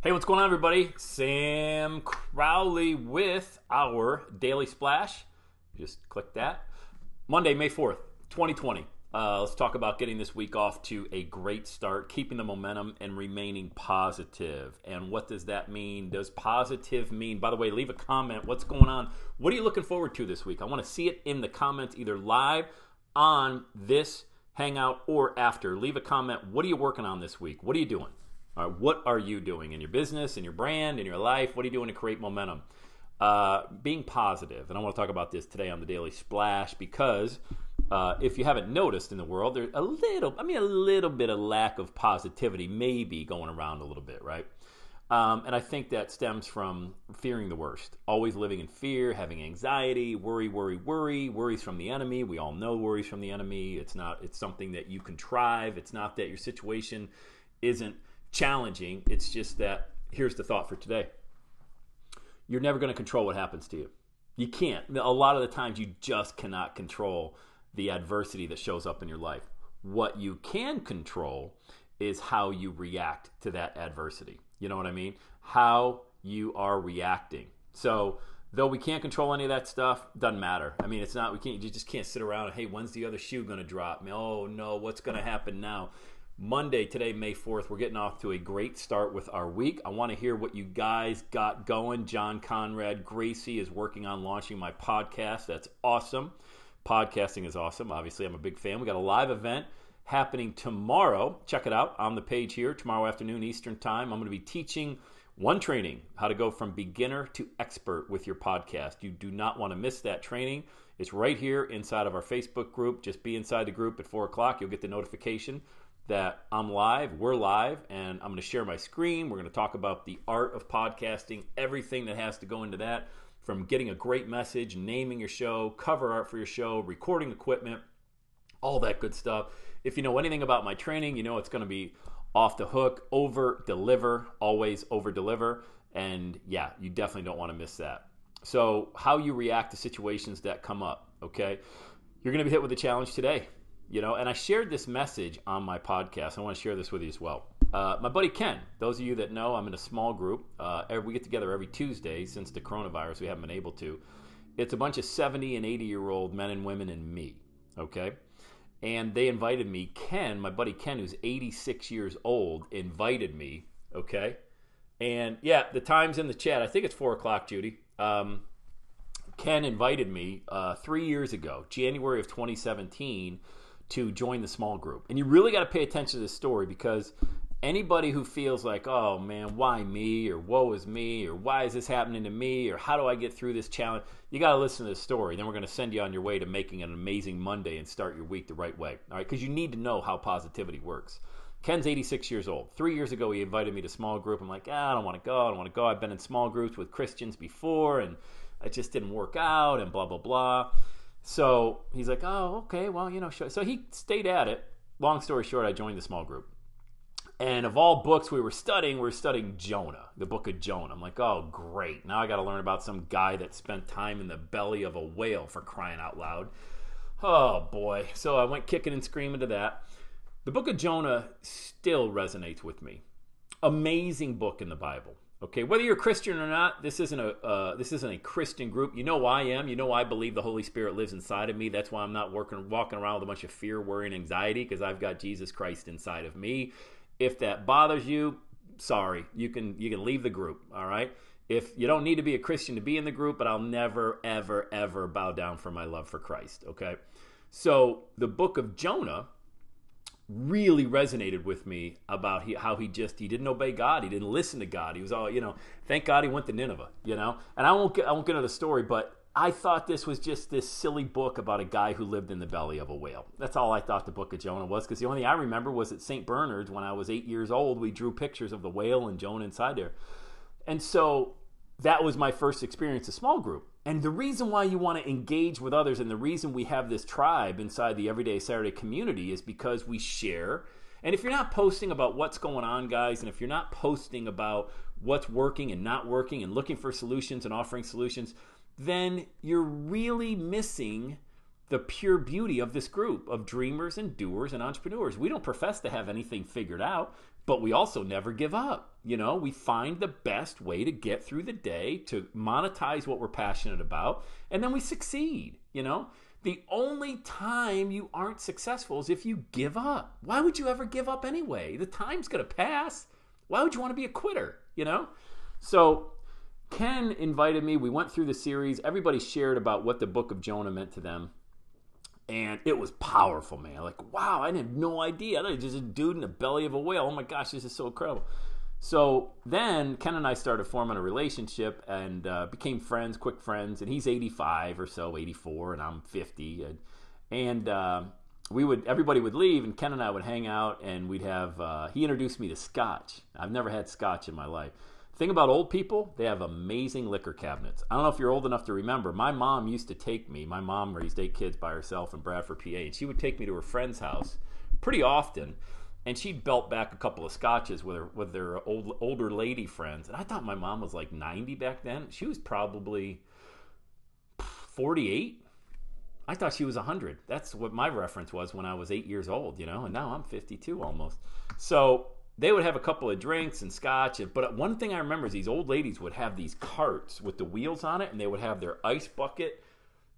Hey, what's going on, everybody? Sam Crowley with our Daily Splash. Just click that. Monday, May 4th, 2020. Let's talk about getting this week off to a great start, keeping the momentum, and remaining positive. And what does that mean? Does positive mean, by the way, leave a comment. What's going on? What are you looking forward to this week? I want to see it in the comments, either live on this Hangout or after. Leave a comment. What are you working on this week? What are you doing? All right, what are you doing in your business, in your brand, in your life? What are you doing to create momentum? Being positive. And I want to talk about this today on the Daily Splash because if you haven't noticed in the world, there's a little bit of lack of positivity maybe going around a little bit, right? And I think that stems from fearing the worst. Always living in fear, having anxiety, worry. Worries from the enemy. We all know worries from the enemy. It's something that you contrive. It's not that your situation isn't challenging. It's just that, here's the thought for today. You're never going to control what happens to you. You can't. A lot of the times you just cannot control the adversity that shows up in your life. What you can control is how you react to that adversity. You know what I mean? How you are reacting. So though we can't control any of that stuff, doesn't matter. I mean, you just can't sit around and, hey, when's the other shoe going to drop? Oh no, what's going to happen now? Monday, today, May 4th, we're getting off to a great start with our week. I want to hear what you guys got going. John Conrad Gracie is working on launching my podcast. That's awesome. Podcasting is awesome. Obviously, I'm a big fan. We got a live event happening tomorrow. Check it out on the page here. Tomorrow afternoon, Eastern Time. I'm going to be teaching one training, how to go from beginner to expert with your podcast. You do not want to miss that training. It's right here inside of our Facebook group. Just be inside the group at 4 o'clock. You'll get the notification that I'm live, we're live, and I'm going to share my screen. We're going to talk about the art of podcasting, everything that has to go into that, from getting a great message, naming your show, cover art for your show, recording equipment, all that good stuff. If you know anything about my training, you know it's going to be off the hook, over-deliver, always over-deliver, and yeah, you definitely don't want to miss that. So how you react to situations that come up, okay? You're going to be hit with a challenge today. You know, and I shared this message on my podcast. I want to share this with you as well. My buddy Ken, those of you that know, I'm in a small group. We get together every Tuesday since the coronavirus. We haven't been able to. It's a bunch of 70 and 80-year-old men and women and me, okay? And they invited me. Ken, my buddy Ken, who's 86 years old, invited me, okay? And, yeah, the time's in the chat. I think it's 4 o'clock, Judy. Ken invited me 3 years ago, January of 2017, to join the small group. And you really got to pay attention to this story, because anybody who feels like, oh man, why me, or woe is me, or why is this happening to me, or how do I get through this challenge, you got to listen to this story. Then we're going to send you on your way to making an amazing Monday and start your week the right way. All right, because you need to know how positivity works. Ken's 86 years old. 3 years ago, he invited me to small group. I'm like, I don't want to go. I've been in small groups with Christians before, and it just didn't work out, and blah, blah, blah. So he's like, oh, okay, well, you know, so he stayed at it. Long story short, I joined the small group. And of all books we were studying Jonah, the book of Jonah. I'm like, oh, great. Now I got to learn about some guy that spent time in the belly of a whale, for crying out loud. Oh, boy. So I went kicking and screaming to that. The book of Jonah still resonates with me. Amazing book in the Bible. Okay, whether you're a Christian or not, this isn't a Christian group. You know who I am. You know I believe the Holy Spirit lives inside of me. That's why I'm not walking around with a bunch of fear, worry, and anxiety, because I've got Jesus Christ inside of me. If that bothers you, sorry, you can leave the group. All right. If you don't need to be a Christian to be in the group, but I'll never, ever, ever bow down for my love for Christ. Okay, so the book of Jonah really resonated with me about how he didn't obey God. He didn't listen to God. He was all, thank God he went to Nineveh, and I won't get into the story, but I thought this was just this silly book about a guy who lived in the belly of a whale. That's all I thought the book of Jonah was, because the only thing I remember was at St. Bernard's when I was 8 years old, we drew pictures of the whale and Jonah inside there. And so that was my first experience of small group. And the reason why you want to engage with others, and the reason we have this tribe inside the Everyday Saturday community, is because we share. And if you're not posting about what's going on, guys, and if you're not posting about what's working and not working and looking for solutions and offering solutions, then you're really missing the pure beauty of this group of dreamers and doers and entrepreneurs. We don't profess to have anything figured out. but we also never give up. We find the best way to get through the day, to monetize what we're passionate about, and then we succeed. The only time you aren't successful is if you give up. Why would you ever give up anyway? The time's going to pass. Why would you want to be a quitter, So Ken invited me. We went through the series. Everybody shared about what the book of Jonah meant to them. And it was powerful, man. Like, wow, I had no idea. I thought it was just a dude in the belly of a whale. Oh my gosh, this is so incredible. So then Ken and I started forming a relationship and became friends, quick friends. And he's 85 or so, 84, and I'm 50. And everybody would leave, and Ken and I would hang out, and we'd have. He introduced me to scotch. I've never had scotch in my life. The thing about old people, they have amazing liquor cabinets. I don't know if you're old enough to remember. My mom used to take me. My mom raised 8 kids by herself in Bradford, PA, and she would take me to her friend's house pretty often. And she'd belt back a couple of scotches with their older lady friends. And I thought my mom was like 90 back then. She was probably 48. I thought she was 100. That's what my reference was when I was 8 years old, and now I'm 52 almost. So they would have a couple of drinks and scotch. But one thing I remember is these old ladies would have these carts with the wheels on it, and they would have their ice bucket,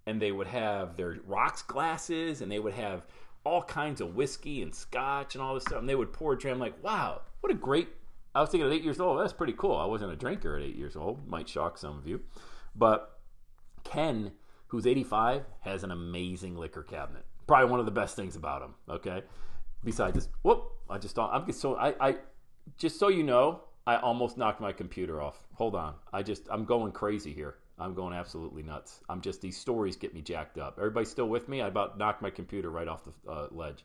and they would have their rocks glasses, and they would have all kinds of whiskey and scotch and all this stuff, and they would pour a drink. I'm like, wow, what a great... I was thinking at 8 years old, that's pretty cool. I wasn't a drinker at 8 years old. Might shock some of you. But Ken, who's 85, has an amazing liquor cabinet. Probably one of the best things about him, okay? Besides this, just so you know, I almost knocked my computer off. Hold on. I'm going crazy here. I'm going absolutely nuts. These stories get me jacked up. Everybody still with me? I about knocked my computer right off the ledge.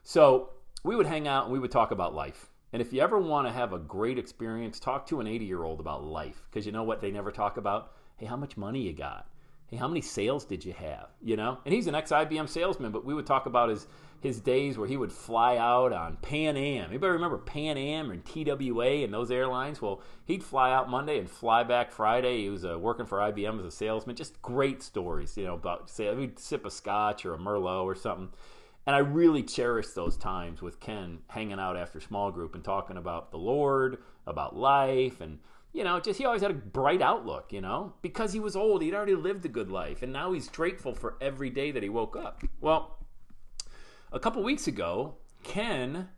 So we would hang out and we would talk about life. And if you ever want to have a great experience, talk to an 80-year-old about life. Because you know what they never talk about? Hey, how much money you got? Hey, how many sales did you have? And he's an ex-IBM salesman, but we would talk about his days where he would fly out on Pan Am. Anybody remember Pan Am and TWA and those airlines? Well, he'd fly out Monday and fly back Friday. He was working for IBM as a salesman. Just great stories, about, say, we'd sip a scotch or a Merlot or something. And I really cherish those times with Ken hanging out after small group and talking about the Lord, about life, and he always had a bright outlook, because he was old. He'd already lived a good life, and now he's grateful for every day that he woke up. Well, a couple weeks ago, Ken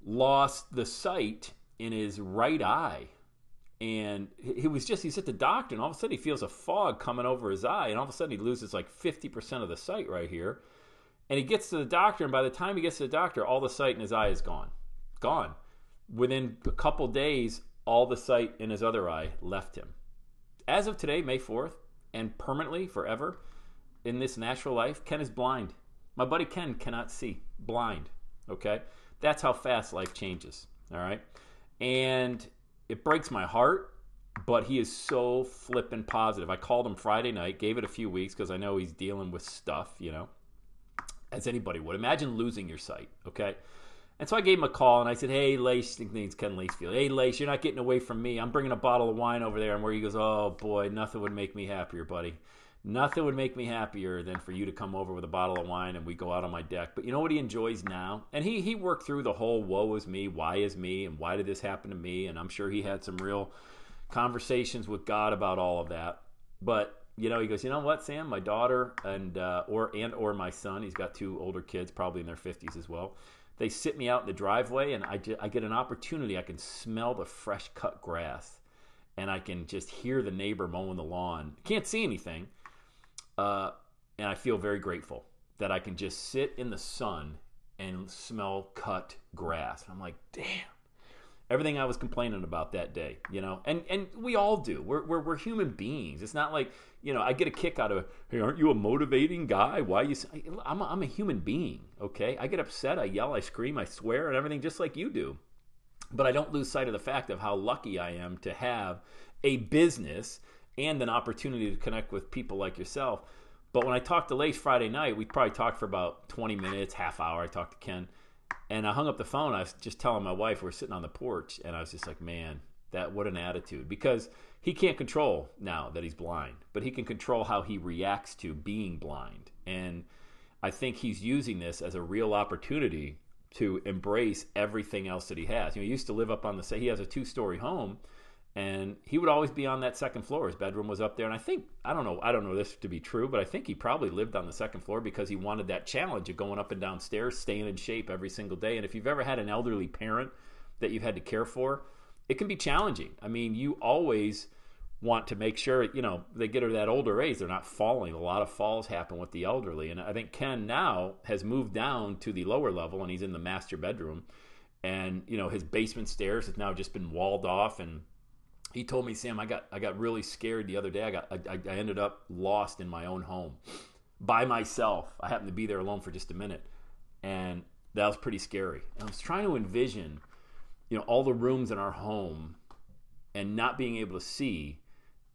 lost the sight in his right eye, and he's at the doctor, and all of a sudden he feels a fog coming over his eye, and all of a sudden he loses like 50% of the sight right here, and he gets to the doctor, and by the time he gets to the doctor, all the sight in his eye is gone. Within a couple days, all the sight in his other eye left him. As of today, May 4th, and permanently, forever, in this natural life, Ken is blind. My buddy Ken cannot see. Blind. Okay? That's how fast life changes. All right? And it breaks my heart, but he is so flippin' positive. I called him Friday night, gave it a few weeks because I know he's dealing with stuff, as anybody would. Imagine losing your sight, okay? And so I gave him a call, and I said, hey, Lace, I think it's Ken Lacefield. Hey, Lace, you're not getting away from me. I'm bringing a bottle of wine over there. And where he goes, oh, boy, nothing would make me happier, buddy. Nothing would make me happier than for you to come over with a bottle of wine and we go out on my deck. But you know what he enjoys now? And he worked through the whole woe is me, why is me, and why did this happen to me? And I'm sure he had some real conversations with God about all of that. But he goes, you know what, Sam? My daughter or my son, he's got 2 older kids, probably in their 50s as well. They sit me out in the driveway, and I get an opportunity. I can smell the fresh cut grass, and I can just hear the neighbor mowing the lawn. Can't see anything, and I feel very grateful that I can just sit in the sun and smell cut grass. I'm like, damn. Everything I was complaining about that day, and we all do. We're human beings. It's not like, I get a kick out of, hey, aren't you a motivating guy? Why you? I'm a human being, okay? I get upset, I yell, I scream, I swear, and everything just like you do. But I don't lose sight of the fact of how lucky I am to have a business and an opportunity to connect with people like yourself. But when I talked to Lace Friday night, we probably talked for about 20 minutes, half hour. I talked to Ken. And I hung up the phone. I was just telling my wife, we're sitting on the porch, and I was just like, man, what an attitude. Because he can't control now that he's blind, but he can control how he reacts to being blind. And I think he's using this as a real opportunity to embrace everything else that he has. He used to live up on he has a 2-story home, and he would always be on that second floor. His bedroom was up there, and I don't know this to be true, but I think he probably lived on the second floor because he wanted that challenge of going up and down stairs, staying in shape every single day. And if you've ever had an elderly parent that you've had to care for, it can be challenging. I mean, you always want to make sure, they get to that older age, they're not falling. A lot of falls happen with the elderly. And I think Ken now has moved down to the lower level, and he's in the master bedroom. And, his basement stairs has now just been walled off. And he told me, Sam, I got really scared the other day. I ended up lost in my own home by myself. I happened to be there alone for just a minute. And that was pretty scary. And I was trying to envision, all the rooms in our home and not being able to see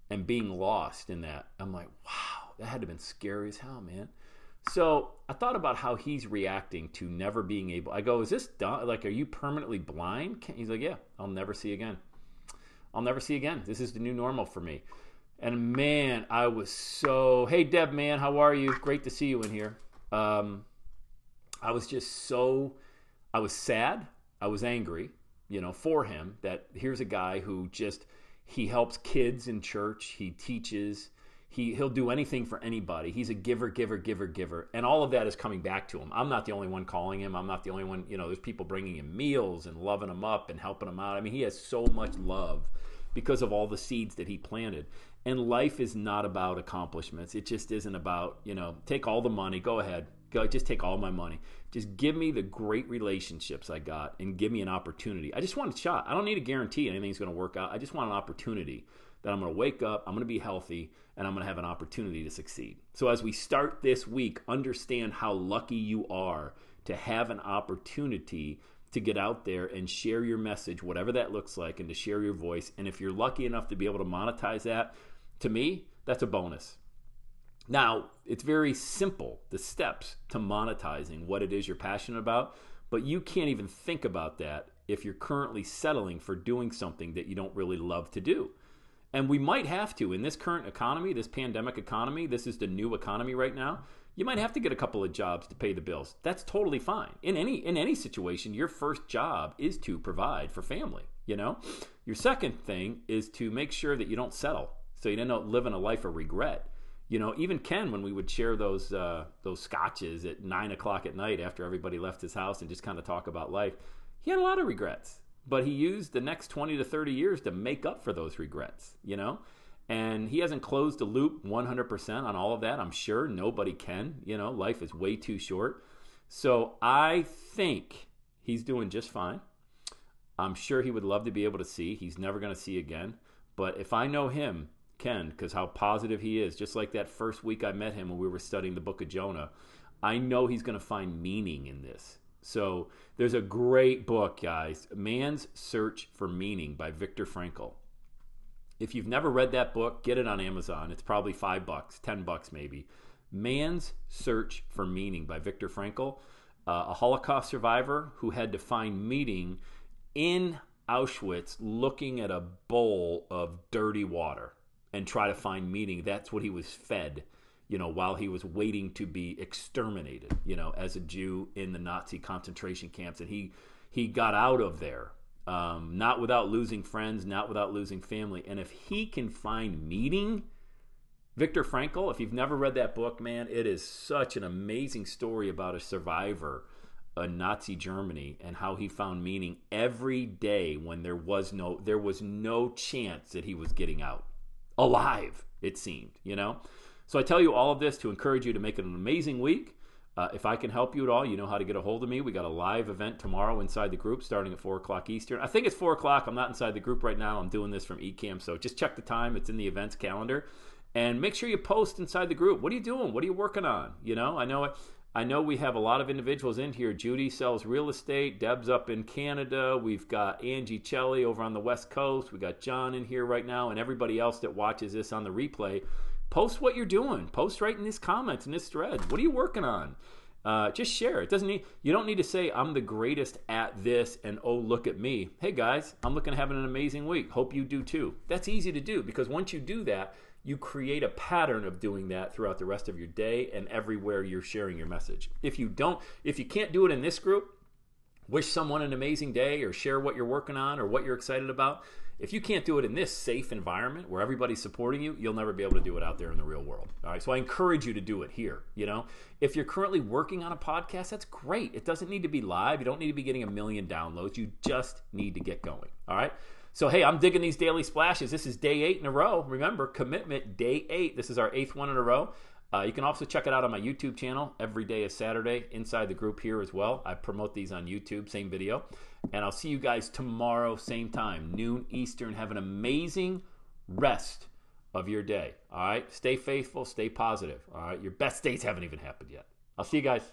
and being lost in that. I'm like, wow, that had to have been scary as hell, man. So I thought about how he's reacting to never being able. I go, is this done? Like, are you permanently blind? He's like, yeah, I'll never see again. I'll never see again. This is the new normal for me. And man, I was hey, Deb, man, how are you? Great to see you in here. I was just I was sad. I was angry, for him, that here's a guy who he helps kids in church. He teaches. He'll do anything for anybody. He's a giver. And all of that is coming back to him. I'm not the only one calling him. I'm not the only one. There's people bringing him meals and loving him up and helping him out. I mean, he has so much love because of all the seeds that he planted. And life is not about accomplishments. It just isn't about, take all the money. Go ahead. Just take all my money. Just give me the great relationships I got and give me an opportunity. I just want a shot. I don't need a guarantee anything's going to work out. I just want an opportunity that I'm going to wake up, I'm going to be healthy, and I'm going to have an opportunity to succeed. So as we start this week, understand how lucky you are to have an opportunity to get out there and share your message, whatever that looks like, and to share your voice. And if you're lucky enough to be able to monetize that, to me, that's a bonus. Now, it's very simple, the steps to monetizing what it is you're passionate about, but you can't even think about that if you're currently settling for doing something that you don't really love to do. And we might have to, in this current economy, this pandemic economy, this is the new economy right now, you might have to get a couple of jobs to pay the bills. That's totally fine. In any situation, your first job is to provide for family, Your second thing is to make sure that you don't settle, so you end up living a life of regret. Even Ken, when we would share those scotches at 9:00 at night after everybody left his house and just kind of talk about life, he had a lot of regrets. But he used the next 20 to 30 years to make up for those regrets, And he hasn't closed the loop 100% on all of that. I'm sure nobody can. Life is way too short. So I think he's doing just fine. I'm sure he would love to be able to see. He's never going to see again. But if I know him, Ken, because how positive he is, just like that first week I met him when we were studying the book of Jonah, I know he's going to find meaning in this. So there's a great book, guys, Man's Search for Meaning by Viktor Frankl. If you've never read that book, get it on Amazon. It's probably $5, $10 maybe. Man's Search for Meaning by Viktor Frankl, a Holocaust survivor who had to find meaning in Auschwitz looking at a bowl of dirty water and try to find meaning. That's what he was fed, while he was waiting to be exterminated, as a Jew in the Nazi concentration camps. And he got out of there, not without losing friends, not without losing family. And if he can find meaning, Viktor Frankl, if you've never read that book, man, it is such an amazing story about a survivor in Nazi Germany and how he found meaning every day when there was no chance that he was getting out alive, it seemed, So I tell you all of this to encourage you to make it an amazing week. If I can help you at all, you know how to get a hold of me. We got a live event tomorrow inside the group starting at 4 o'clock Eastern. I think it's 4 o'clock. I'm not inside the group right now. I'm doing this from eCamp, so just check the time. It's in the events calendar. And make sure you post inside the group. What are you doing? What are you working on? I know we have a lot of individuals in here. Judy sells real estate. Deb's up in Canada. We've got Angie Celli over on the West Coast. We got John in here right now, and everybody else that watches this on the replay. Post what you're doing. Post right in these comments, in this thread. What are you working on? Just share. You don't need to say, I'm the greatest at this, and oh, look at me. Hey, guys, I'm looking to having an amazing week. Hope you do too. That's easy to do, because once you do that, you create a pattern of doing that throughout the rest of your day and everywhere you're sharing your message. If you can't do it in this group, wish someone an amazing day or share what you're working on or what you're excited about. If you can't do it in this safe environment where everybody's supporting you, you'll never be able to do it out there in the real world. All right. So I encourage you to do it here. You know, if you're currently working on a podcast, that's great. It doesn't need to be live. You don't need to be getting 1 million downloads. You just need to get going. All right. So, hey, I'm digging these daily splashes. This is day 8 in a row. Remember, commitment, day 8. This is our 8th one in a row. You can also check it out on my YouTube channel. Every day is Saturday inside the group here as well. I promote these on YouTube, same video. And I'll see you guys tomorrow, same time, noon Eastern. Have an amazing rest of your day. All right? Stay faithful, stay positive. All right? Your best days haven't even happened yet. I'll see you guys.